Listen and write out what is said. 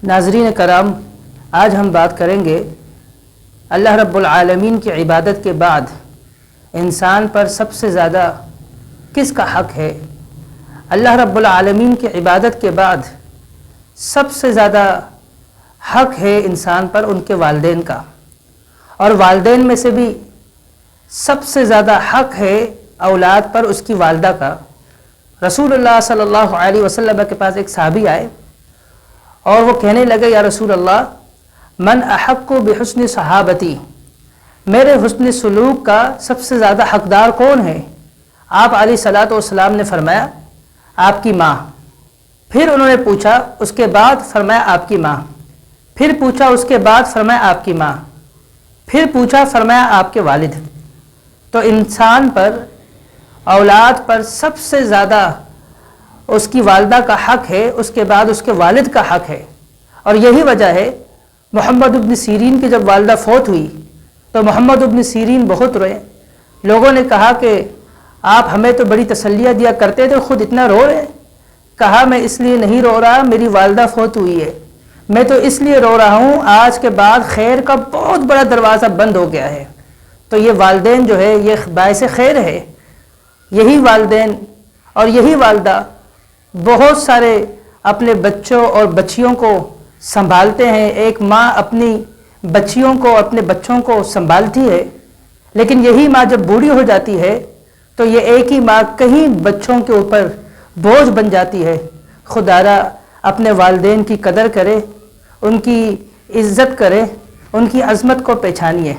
ناظرین کرام، آج ہم بات کریں گے اللہ رب العالمین کی عبادت کے بعد انسان پر سب سے زیادہ کس کا حق ہے۔ اللہ رب العالمین کی عبادت کے بعد سب سے زیادہ حق ہے انسان پر ان کے والدین کا، اور والدین میں سے بھی سب سے زیادہ حق ہے اولاد پر اس کی والدہ کا۔ رسول اللہ صلی اللہ علیہ وسلم کے پاس ایک صحابی آئے اور وہ کہنے لگے، یا رسول اللہ، من احق بحسن صحابتی، میرے حسن سلوک کا سب سے زیادہ حقدار کون ہے؟ آپ علیہ الصلوۃ والسلام نے فرمایا، آپ کی ماں۔ پھر انہوں نے پوچھا اس کے بعد، فرمایا آپ کی ماں۔ پھر پوچھا اس کے بعد، فرمایا آپ کی ماں۔ پھر پوچھا، فرمایا آپ کے والد۔ تو انسان پر، اولاد پر سب سے زیادہ اس کی والدہ کا حق ہے، اس کے بعد اس کے والد کا حق ہے۔ اور یہی وجہ ہے محمد ابن سیرین کی جب والدہ فوت ہوئی تو محمد ابن سیرین بہت روئے۔ لوگوں نے کہا کہ آپ ہمیں تو بڑی تسلیاں دیا کرتے تھے، خود اتنا رو رہے۔ کہا میں اس لیے نہیں رو رہا، میری والدہ فوت ہوئی ہے، میں تو اس لیے رو رہا ہوں آج کے بعد خیر کا بہت بڑا دروازہ بند ہو گیا ہے۔ تو یہ والدین جو ہے یہ باعث خیر ہے۔ یہی والدین اور یہی والدہ بہت سارے اپنے بچوں اور بچیوں کو سنبھالتے ہیں۔ ایک ماں اپنی بچیوں کو، اپنے بچوں کو سنبھالتی ہے، لیکن یہی ماں جب بوڑھی ہو جاتی ہے تو یہ ایک ہی ماں کہیں بچوں کے اوپر بوجھ بن جاتی ہے۔ خدارا اپنے والدین کی قدر کرے، ان کی عزت کرے، ان کی عظمت کو پہچانیے۔